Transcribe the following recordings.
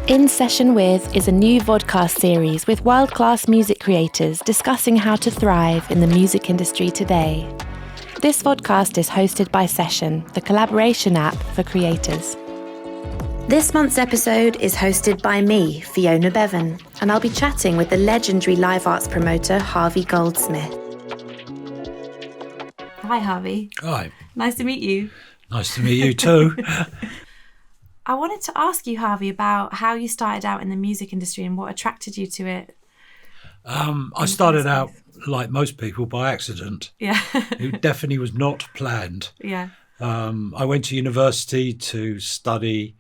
In Session With is a new vodcast series with world-class music creators discussing how to thrive in the music industry today. This vodcast is hosted by Session, the collaboration app for creators. This month's episode is hosted by me, Fiona Bevan, and I'll be chatting with the legendary live arts promoter, Harvey Goldsmith. Hi, Harvey. Hi. Nice to meet you. Nice to meet you too. I wanted to ask you, Harvey, about how you started out in the music industry and what attracted you to it. I started out, like most people, by accident. Yeah. It definitely was not planned. Yeah. I went to university to study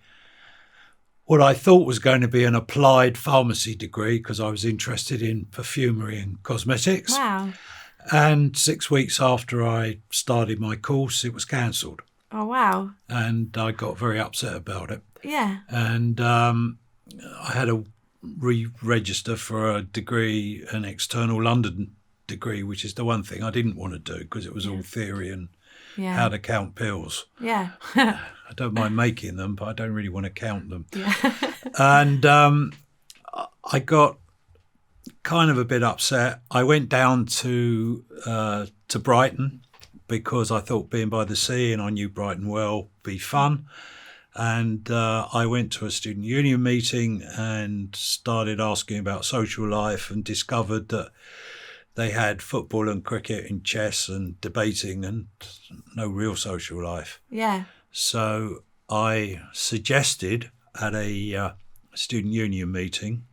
what I thought was going to be an applied pharmacy degree because I was interested in perfumery and cosmetics. Wow. And 6 weeks after I started my course, it was cancelled. Oh, wow. And I got very upset about it. Yeah. And I had to re-register for a degree, an external London degree, which is the one thing I didn't want to do because it was all theory and how to count pills. Yeah. I don't mind making them, but I don't really want to count them. Yeah. And I got kind of a bit upset. I went down to Brighton because I thought being by the sea, and I knew Brighton well, be fun. And I went to a student union meeting and started asking about social life and discovered that they had football and cricket and chess and debating and no real social life. Yeah. So I suggested at a student union meeting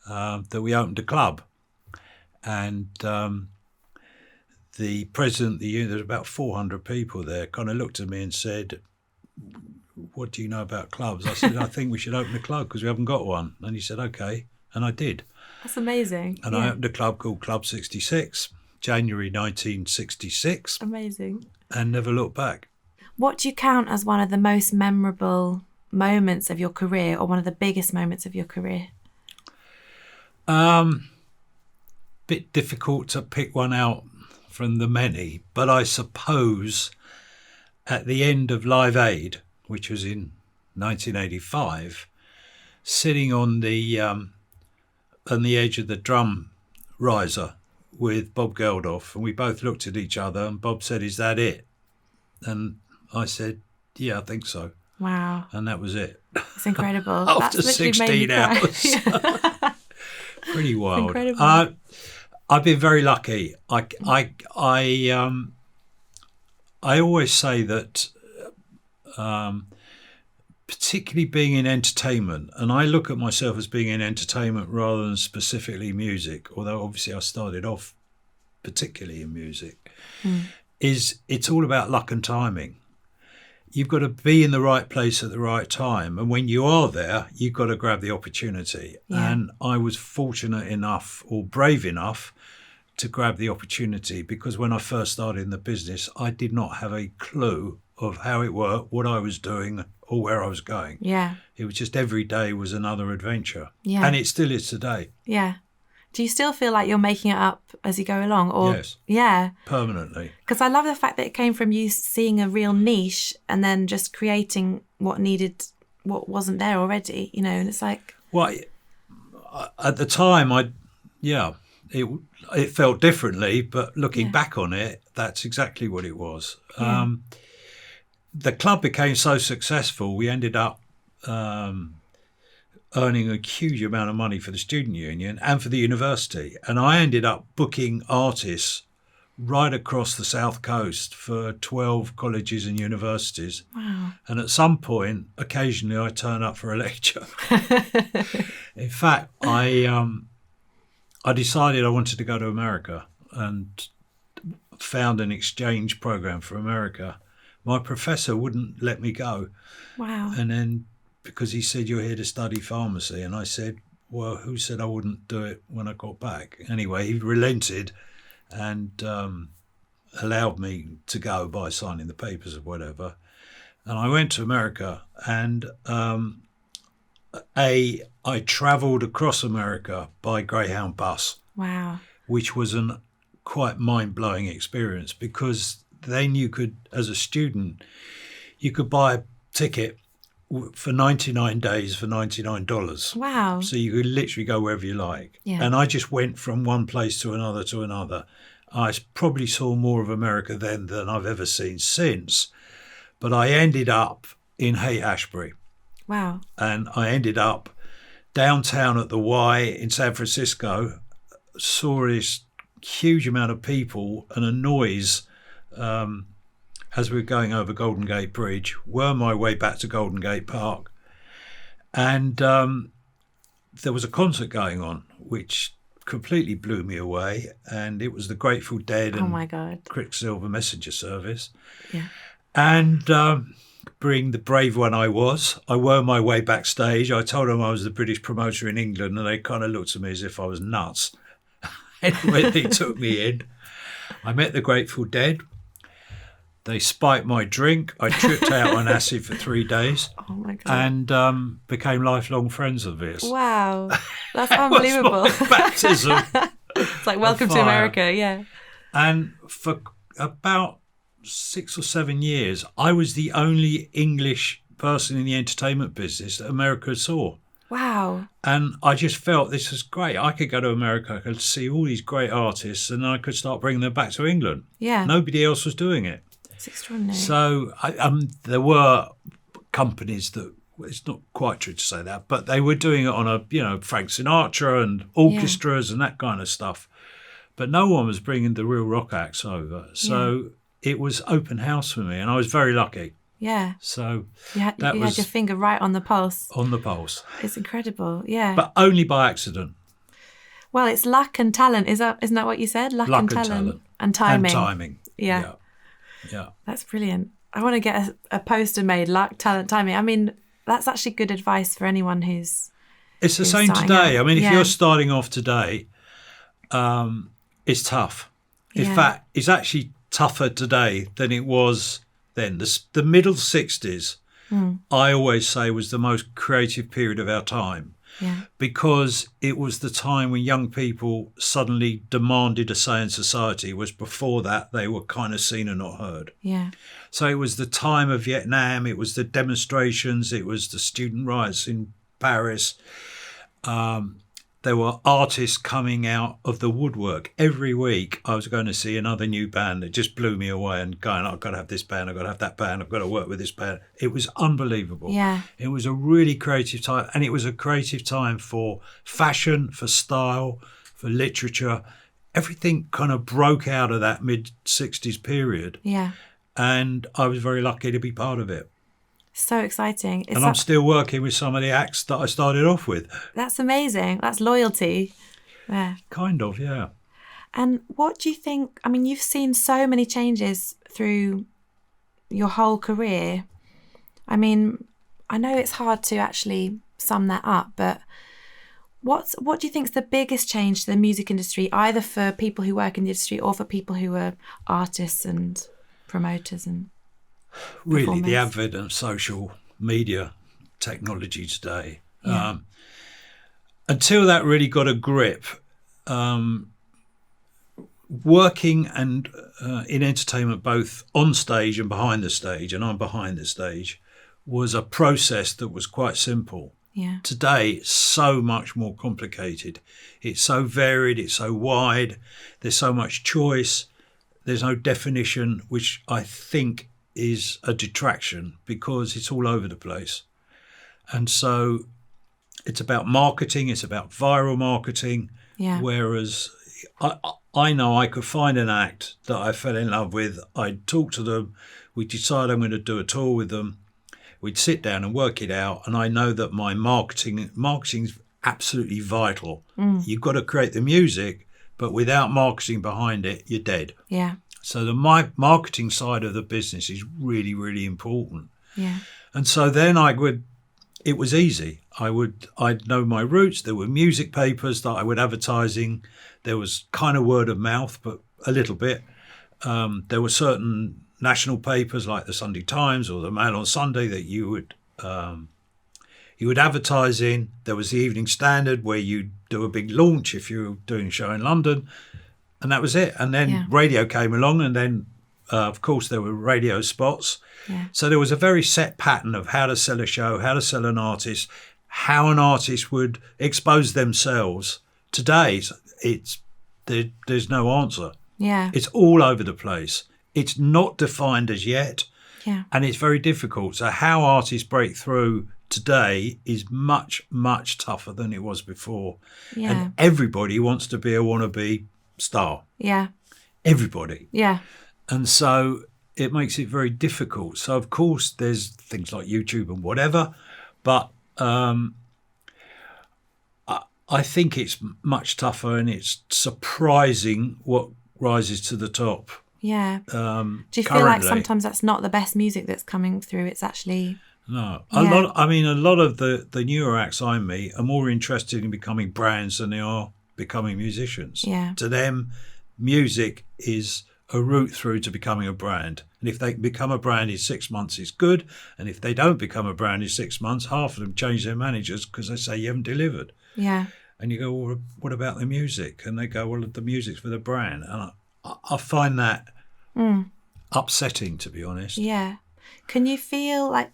that we opened a club. And the president of the union, there's about 400 people there, kind of looked at me and said, "What do you know about clubs?" I said, "I think we should open a club because we haven't got one." And he said, "Okay." And I did. That's amazing. And I opened a club called Club 66, January 1966. Amazing. And never looked back. What do you count as one of the most memorable moments of your career or one of the biggest moments of your career? Bit difficult to pick one out from the many, but I suppose at the end of LiveAid, which was in 1985, sitting on the edge of the drum riser with Bob Geldof, and we both looked at each other, and Bob said, "Is that it?" And I said, "Yeah, I think so." Wow. And that was it. It's incredible. After That's literally 16 made me cry. hours. Pretty wild. Incredible. I've been very lucky. I always say that, particularly being in entertainment, and I look at myself as being in entertainment rather than specifically music, although obviously I started off particularly in music, is it's all about luck and timing. You've got to be in the right place at the right time. And when you are there, you've got to grab the opportunity. Yeah. And I was fortunate enough or brave enough to grab the opportunity because when I first started in the business, I did not have a clue of how it worked, what I was doing or where I was going. Yeah. It was just every day was another adventure. Yeah. And it still is today. Yeah. Do you still feel like you're making it up as you go along? Or yes. Yeah. Permanently. Because I love the fact that it came from you seeing a real niche and then just creating what wasn't there already, and it's like... Well, at the time, it felt differently, but looking back on it, that's exactly what it was. Yeah. The club became so successful, we ended up... earning a huge amount of money for the student union and for the university. And I ended up booking artists right across the South Coast for 12 colleges and universities. Wow. And at some point, occasionally I turn up for a lecture. In fact, I decided I wanted to go to America and found an exchange program for America. My professor wouldn't let me go. Wow. And then because he said, "You're here to study pharmacy." And I said, "Well, who said I wouldn't do it when I got back?" Anyway, he relented and allowed me to go by signing the papers or whatever. And I went to America and I travelled across America by Greyhound bus. Wow. Which was an quite mind-blowing experience because then you could, as a student, you could buy a ticket for 99 days for $99. Wow. So you could literally go wherever you like. Yeah. And I just went from one place to another to another. I probably saw more of America then than I've ever seen since. But I ended up in Haight-Ashbury. Wow. And I ended up downtown at the Y in San Francisco, saw this huge amount of people and a noise as we were going over Golden Gate Bridge, wormed my way back to Golden Gate Park. And there was a concert going on, which completely blew me away. And it was the Grateful Dead Oh my God. Quicksilver Messenger Service. Yeah. And being the brave one I was, I wormed my way backstage. I told them I was the British promoter in England, and they kind of looked at me as if I was nuts. Anyway, they took me in. I met the Grateful Dead. They spiked my drink. I tripped out on acid for 3 days. Oh my God. And became lifelong friends of theirs. Wow. That's That unbelievable. was my baptism. It's like, welcome to fire. America. Yeah. And for about 6 or 7 years, I was the only English person in the entertainment business that America saw. Wow. And I just felt this was great. I could go to America, I could see all these great artists, and I could start bringing them back to England. Yeah. Nobody else was doing it. It's extraordinary. So there were companies that, it's not quite true to say that, but they were doing it on Frank Sinatra and orchestras and that kind of stuff. But no one was bringing the real rock acts over. So it was open house for me, and I was very lucky. Yeah. So You had your finger right on the pulse. on the pulse. It's incredible. Yeah. But only by accident. Well, it's luck and talent. Isn't that what you said? Luck and talent. And timing. And timing. Yeah. Yeah. That's brilliant. I want to get a poster made, luck, talent, timing. I mean, that's actually good advice for anyone who's... It's the same today. out. I mean, if you're starting off today, it's tough. In fact, it's actually tougher today than it was then. The middle 60s, I always say, was the most creative period of our time. Yeah. Because it was the time when young people suddenly demanded a say in society, whereas before that they were kind of seen and not heard. Yeah. So it was the time of Vietnam, it was the demonstrations, it was the student riots in Paris. There were artists coming out of the woodwork. Every week I was going to see another new band that just blew me away and going, I've got to have this band, I've got to have that band, I've got to work with this band. It was unbelievable. Yeah. It was a really creative time, and it was a creative time for fashion, for style, for literature. Everything kind of broke out of that mid-60s period. Yeah. And I was very lucky to be part of it. So exciting. And I'm still working with some of the acts that I started off with. That's amazing. That's loyalty. Yeah. Kind of, yeah. And what do you think? I mean, you've seen so many changes through your whole career. I mean, I know it's hard to actually sum that up, but what do you think is the biggest change to the music industry, either for people who work in the industry or for people who are artists and promoters and really the advent of social media technology today? Until that really got a grip, working and in entertainment, both on stage and behind the stage, and I'm behind the stage, was a process that was quite simple. Yeah. Today, it's so much more complicated. It's so varied, it's so wide, there's so much choice, there's no definition, which I think is a detraction because it's all over the place. And so it's about marketing, it's about viral marketing, whereas I know I could find an act that I fell in love with, I'd talk to them, we'd decide I'm going to do a tour with them, we'd sit down and work it out, and I know that my marketing's absolutely vital. You've got to create the music, but without marketing behind it, you're dead. Yeah. So the marketing side of the business is really, really important. Yeah. And so then it was easy. I'd know my roots. There were music papers that I would advertising. There was kind of word of mouth, but a little bit. There were certain national papers like the Sunday Times or the Mail on Sunday that you would advertise in. There was the Evening Standard where you'd do a big launch if you were doing a show in London. And that was it. And then radio came along, and then Of course, there were radio spots. Yeah. So there was a very set pattern of how to sell a show, how to sell an artist, how an artist would expose themselves. Today, there's no answer. Yeah. It's all over the place. It's not defined as yet. Yeah. And it's very difficult. So how artists break through today is much, much tougher than it was before. Yeah. And everybody wants to be a wannabe star. Yeah. Everybody. Yeah. And so it makes it very difficult. So, of course, there's things like YouTube and whatever, but I think it's much tougher, and it's surprising what rises to the top. Yeah. Do you feel currently. like sometimes that's not the best music that's coming through? It's actually... No. Yeah. A lot of the newer acts I meet are more interested in becoming brands than they are becoming musicians. Yeah. To them, music is a route through to becoming a brand. And if they become a brand in 6 months, it's good. And if they don't become a brand in 6 months, half of them change their managers because they say you haven't delivered. Yeah. And you go, well, what about the music? And they go, well, the music's for the brand. And I find that upsetting, to be honest. Yeah. Can you feel like,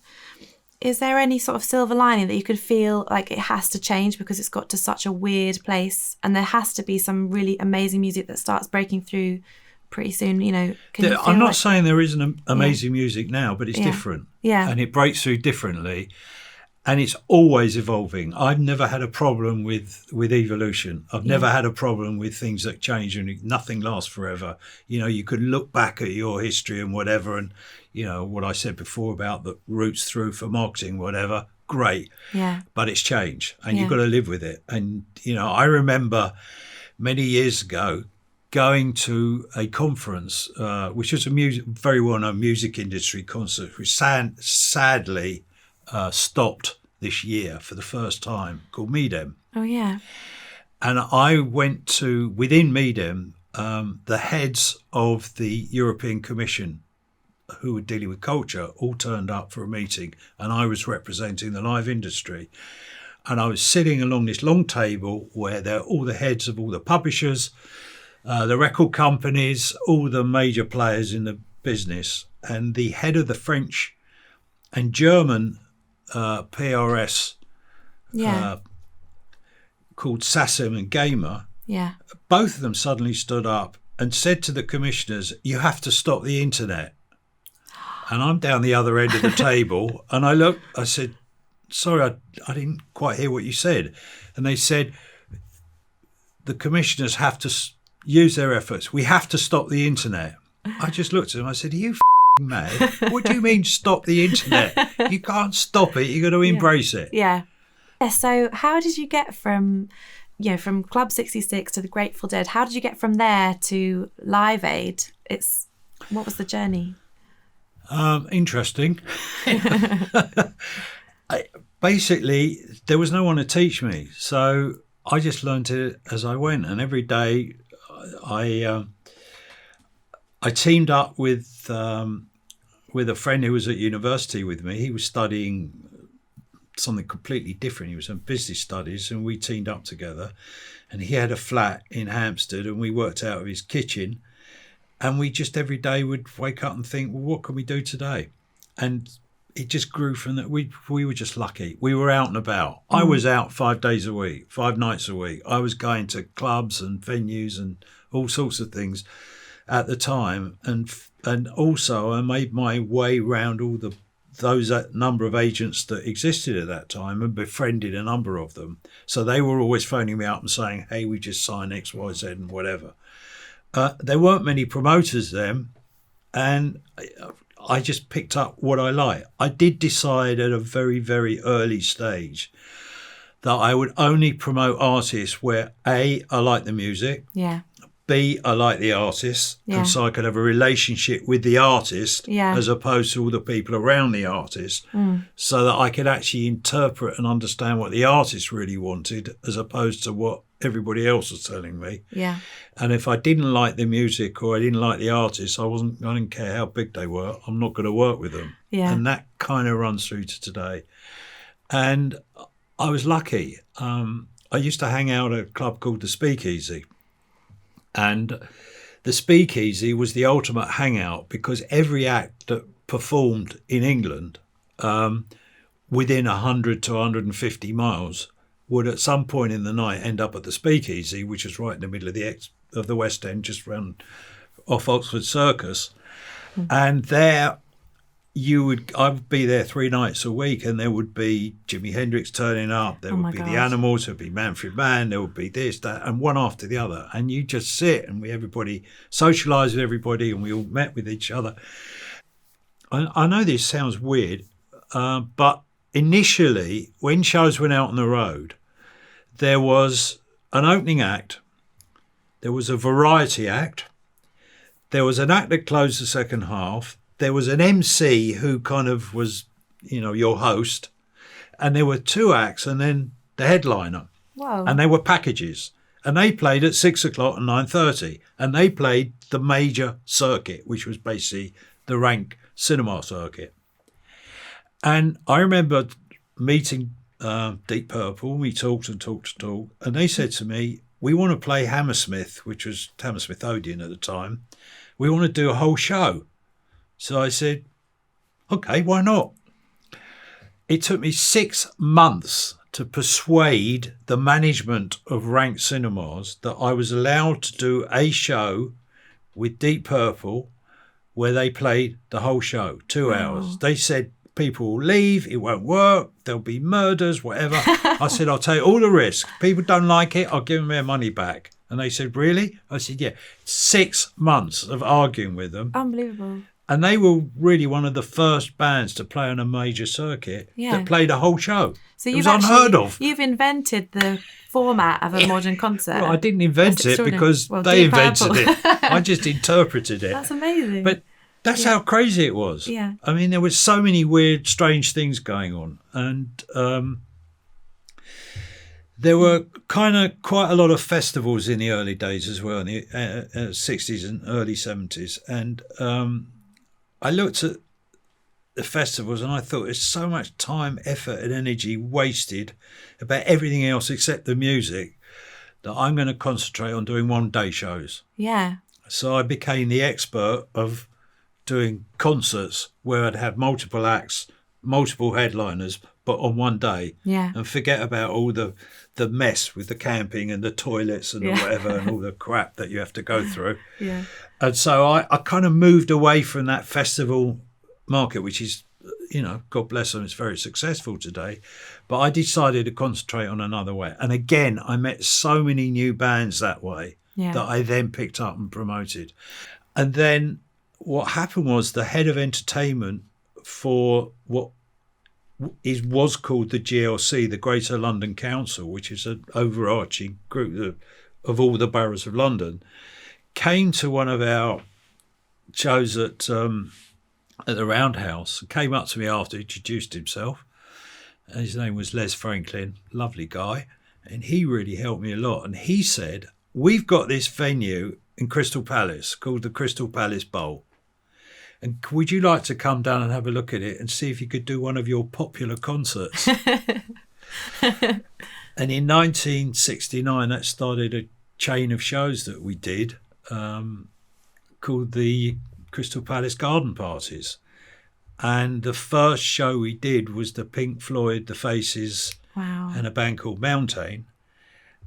is there any sort of silver lining that you could feel like it has to change because it's got to such a weird place, and there has to be some really amazing music that starts breaking through pretty soon, you know? I'm not saying there isn't amazing music now, but it's different. Yeah. And it breaks through differently. And it's always evolving. I've never had a problem with evolution. I've never had a problem with things that change, and nothing lasts forever. You know, you could look back at your history and whatever, and, you know, what I said before about the routes through for marketing, whatever, great. Yeah. But it's change, and you've got to live with it. And, you know, I remember many years ago going to a conference, which was a very well-known music industry concert, which sadly stopped this year for the first time, called MEDEM. Oh, yeah. And I went to, within MEDEM, the heads of the European Commission who were dealing with culture all turned up for a meeting, and I was representing the live industry. And I was sitting along this long table where there are all the heads of all the publishers, the record companies, all the major players in the business, and the head of the French and German PRS called SACEM and Gamer. Yeah. Both of them suddenly stood up and said to the commissioners, you have to stop the internet. And I'm down the other end of the table, and I said, sorry, I didn't quite hear what you said. And they said, the commissioners have to use their efforts. We have to stop the internet. I just looked at them. I said, are you mad? What do you mean stop the internet? You can't stop it. You've got to embrace it. Yeah. So how did you get from Club 66 to the Grateful Dead? How did you get from there to LiveAid? What was the journey? Interesting. Basically, there was no one to teach me, so I just learned it as I went. And every day, I teamed up with a friend who was at university with me. He was studying something completely different. He was in business studies, and we teamed up together. And he had a flat in Hampstead, and we worked out of his kitchen. And we just every day would wake up and think, well, what can we do today? And it just grew from that. We were just lucky. We were out and about. I was out 5 days a week, 5 nights a week. I was going to clubs and venues and all sorts of things at the time. And also I made my way around all those number of agents that existed at that time and befriended a number of them. So they were always phoning me up and saying, hey, we just signed X, Y, Z and whatever. There weren't many promoters then, and I just picked up what I liked. I did decide at a very, very early stage that I would only promote artists where A, I like the music, B, I like the artist, and so I could have a relationship with the artist as opposed to all the people around the artist, so that I could actually interpret and understand what the artist really wanted as opposed to what everybody else was telling me. Yeah. And if I didn't like the music or I didn't like the artist, I didn't care how big they were. I'm not going to work with them. Yeah. And that kind of runs through to today. And I was lucky. I used to hang out at a club called the Speakeasy. And the Speakeasy was the ultimate hangout because every act that performed in England within 100 to 150 miles would at some point in the night end up at the Speakeasy, which is right in the middle of the West End, just round off Oxford Circus. And there I would be there 3 nights a week, and there would be Jimmyhendrix turning up, there would be the Animals, there would be Manfred Mann, there would be this, that, and one after the other. And you just sit and everybody socialised with everybody, and we all met with each other. I know this sounds weird, but initially, when shows went out on the road, there was an opening act, there was a variety act, there was an act that closed the second half, there was an MC who kind of was, your host, and there were 2 acts and then the headliner. Wow. And they were packages. And they played at 6 o'clock and 9:30. And they played the major circuit, which was basically the rank cinema circuit. And I remember meeting Deep Purple. We talked and talked and talked. And they said to me, we want to play Hammersmith, which was Hammersmith Odeon at the time. We want to do a whole show. So I said, okay, why not? It took me 6 months to persuade the management of Rank Cinemas that I was allowed to do a show with Deep Purple where they played the whole show, 2 hours. They said, people will leave, it won't work, there'll be murders, whatever. I said, I'll take all the risk. People don't like it, I'll give them their money back. And they said, really? I said, yeah. 6 months of arguing with them. Unbelievable. And they were really one of the first bands to play on a major circuit that played a whole show. So it was unheard of. You've invented the format of a modern concert. Well, I didn't invent it because they invented it. I just interpreted it. That's amazing. But that's how crazy it was. Yeah. I mean, there was so many weird, strange things going on. And there were kind of quite a lot of festivals in the early days as well, in the 60s and early 70s. And I looked at the festivals and I thought there's so much time, effort and energy wasted about everything else except the music that I'm going to concentrate on doing 1-day shows. Yeah. So I became the expert of doing concerts where I'd have multiple acts, multiple headliners, but on 1 day. Yeah. And forget about all the mess with the camping and the toilets and whatever and all the crap that you have to go through. Yeah. And so I kind of moved away from that festival market, which is, God bless them, it's very successful today. But I decided to concentrate on another way. And again, I met so many new bands that way that I then picked up and promoted. And then what happened was the head of entertainment for what was called the GLC, the Greater London Council, which is an overarching group of all the boroughs of London, came to one of our shows at the Roundhouse, came up to me after, introduced himself. And his name was Les Franklin, lovely guy. And he really helped me a lot. And he said, we've got this venue in Crystal Palace called the Crystal Palace Bowl. And would you like to come down and have a look at it and see if you could do one of your popular concerts? And in 1969, that started a chain of shows that we did called the Crystal Palace Garden Parties. And the first show we did was the Pink Floyd, the Faces, and a band called Mountain.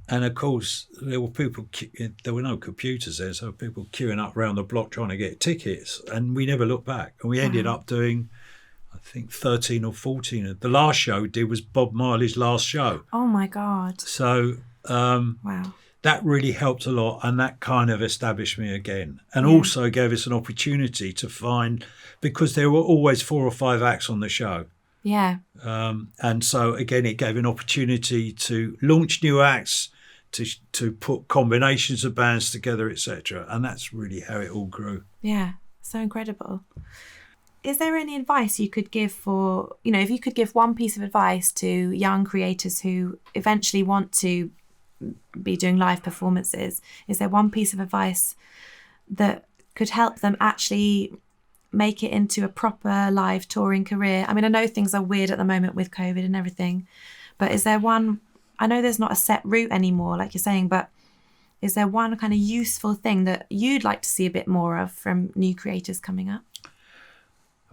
And of course, there were no computers there, so people queuing up around the block trying to get tickets. And we never looked back. And we ended up doing, I think, 13 or 14. The last show we did was Bob Marley's last show. Oh, my God. So that really helped a lot. And that kind of established me again. And also gave us an opportunity to find, because there were always 4 or 5 acts on the show. Yeah. And so, again, it gave an opportunity to launch new acts, to put combinations of bands together, etc. And that's really how it all grew. Yeah, so incredible. Is there any advice you could give for, if you could give one piece of advice to young creators who eventually want to be doing live performances, is there one piece of advice that could help them actually make it into a proper live touring career? I mean, I know things are weird at the moment with COVID and everything, but is there one? I know there's not a set route anymore, like you're saying, but Is there one kind of useful thing that you'd like to see a bit more of from new creators coming up?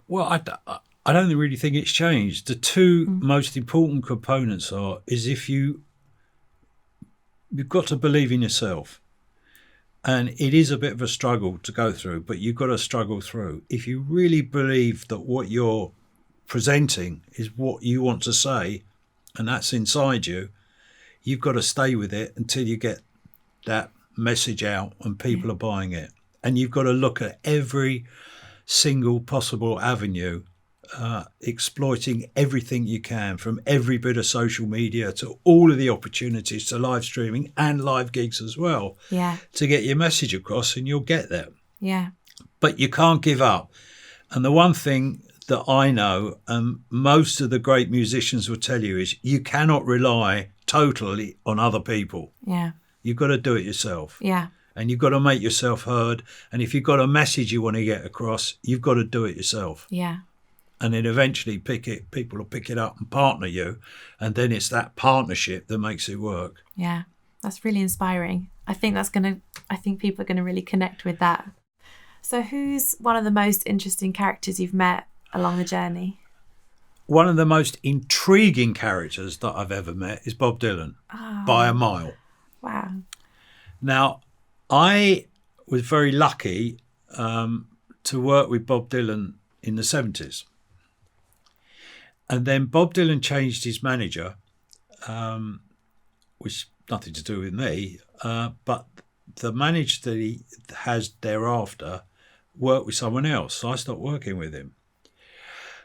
Well, I don't really think it's changed. The two most important components is you've got to believe in yourself. And it is a bit of a struggle to go through, but you've got to struggle through. If you really believe that what you're presenting is what you want to say, and that's inside you, you've got to stay with it until you get that message out and people are buying it. And you've got to look at every single possible avenue, exploiting everything you can, from every bit of social media to all of the opportunities to live streaming and live gigs as well, to get your message across, and you'll get there. Yeah. But you can't give up. And the one thing that I know, and most of the great musicians will tell you, is you cannot rely totally on other people. Yeah. You've got to do it yourself. Yeah. And you've got to make yourself heard. And if you've got a message you want to get across, you've got to do it yourself. Yeah. And then eventually people will pick it up and partner you. And then it's that partnership that makes it work. Yeah. That's really inspiring. I think people are going to really connect with that. So who's one of the most interesting characters you've met along the journey? One of the most intriguing characters that I've ever met is Bob Dylan, by a mile. Wow. Now, I was very lucky to work with Bob Dylan in the 70s. And then Bob Dylan changed his manager, which nothing to do with me, but the manager that he has thereafter worked with someone else. So I stopped working with him.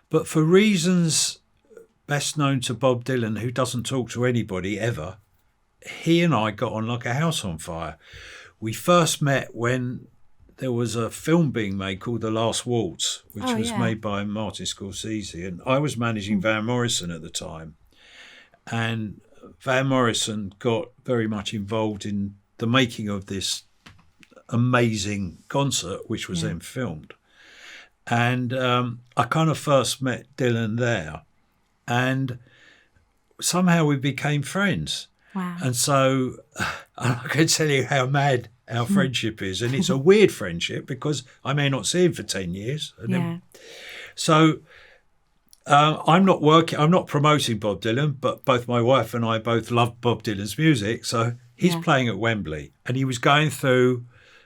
But for reasons best known to Bob Dylan, who doesn't talk to anybody ever, he and I got on like a house on fire. We first met when there was a film being made called The Last Waltz, which was made by Martin Scorsese. And I was managing Van Morrison at the time. And Van Morrison got very much involved in the making of this amazing concert, which was then filmed. And I kind of first met Dylan there. And somehow we became friends. Wow. And so I can tell you how mad our friendship is. And it's a weird friendship because I may not see him for 10 years. And so I'm not promoting Bob Dylan, but both my wife and I both love Bob Dylan's music. So he's playing at Wembley and he was going through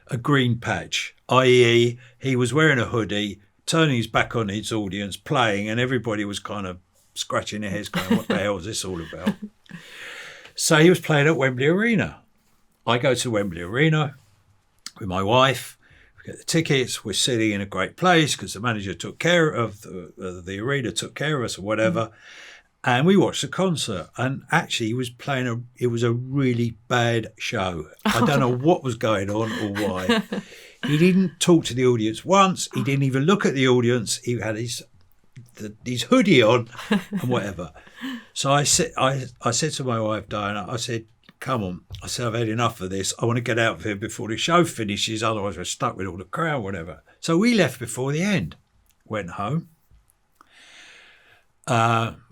a green patch, i.e. he was wearing a hoodie, turning his back on his audience, playing, and everybody was kind of scratching their heads going, what the hell is this all about? So he was playing at Wembley Arena. I go to Wembley Arena with my wife. We get the tickets. We're sitting in a great place because the manager took care of the arena, took care of us or whatever. And we watched the concert. And actually, he was playing it was a really bad show. I don't know what was going on or why. He didn't talk to the audience once. He didn't even look at the audience. He had his hoodie on and whatever. So I said to my wife, Diana, I said, come on. I said, I've had enough of this. I want to get out of here before the show finishes. Otherwise, we're stuck with all the crowd, whatever. So we left before the end, went home.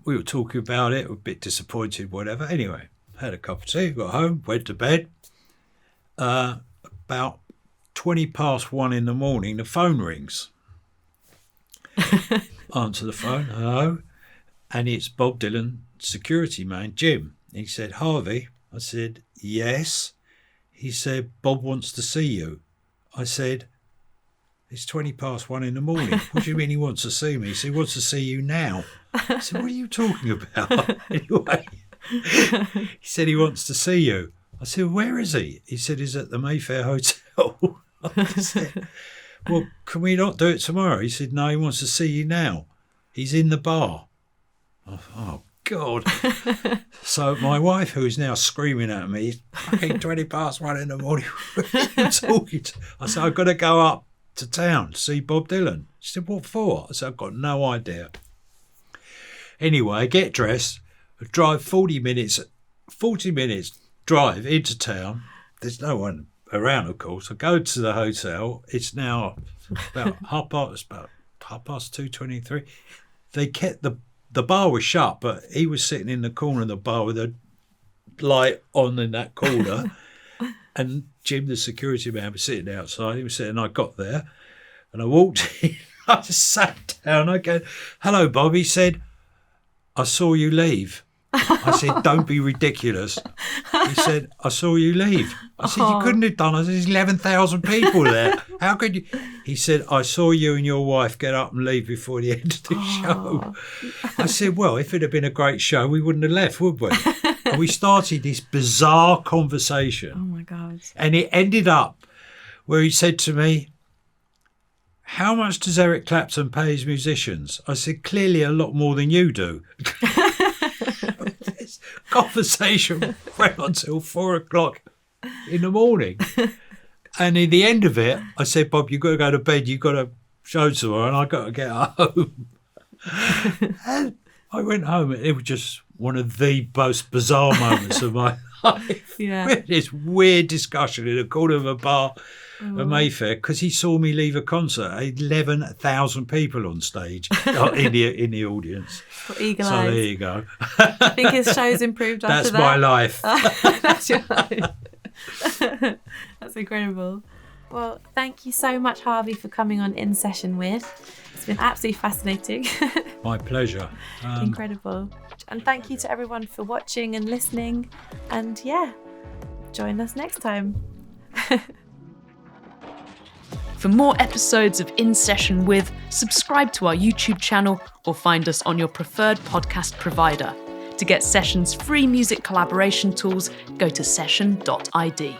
We were talking about it, a bit disappointed, whatever. Anyway, had a cup of tea, got home, went to bed. About 1:20 in the morning, the phone rings. Answer the phone, hello. And it's Bob Dylan, security man, Jim. He said, Harvey. I said, yes. He said, Bob wants to see you. I said, it's 1:20 in the morning. What do you mean he wants to see me? He said, he wants to see you now. I said, what are you talking about? Anyway, he said he wants to see you. I said, where is he? He said, he's at the Mayfair Hotel. I said, well, can we not do it tomorrow? He said, no, he wants to see you now. He's in the bar. Oh, God. So my wife, who is now screaming at me, fucking 1:20 in the morning, what are you talking to? I said, I've got to go up to town to see Bob Dylan. She said, what for? I said, I've got no idea. Anyway, I get dressed, I drive 40 minutes drive into town. There's no one around, of course. I go to the hotel. It's now about half past 2:23. They kept the bar was shut, but he was sitting in the corner of the bar with a light on in that corner. And Jim, the security man, was sitting outside. He was sitting, and I got there and I walked in. I just sat down. I go, "Hello, Bob." He said, "I saw you leave." I said, "Don't be ridiculous." He said, "I saw you leave." I said, "You couldn't have done it. There's 11,000 people there. How could you?" He said, "I saw you and your wife get up and leave before the end of the show." I said, "Well, if it had been a great show, we wouldn't have left, would we?" And we started this bizarre conversation. Oh, my God. And it ended up where he said to me, "How much does Eric Clapton pay his musicians?" I said, "Clearly a lot more than you do." This conversation went until 4:00 in the morning. And in the end of it, I said, "Bob, you've got to go to bed. You've got a show tomorrow, and I've got to get home." And I went home, and it was just one of the most bizarre moments of my life. Yeah. We had this weird discussion in a corner of a bar at Mayfair because he saw me leave a concert. 11,000 people on stage in the audience. Got eagle So eyes. there you go. I think his show's improved after That's that. my life. That's your life. That's incredible. Well, thank you so much, Harvey, for coming on In Session With. It's been absolutely fascinating. My pleasure. Incredible. And thank you to everyone for watching and listening. And yeah, join us next time. For more episodes of In Session With, subscribe to our YouTube channel or find us on your preferred podcast provider. To get Session's free music collaboration tools, go to session.id.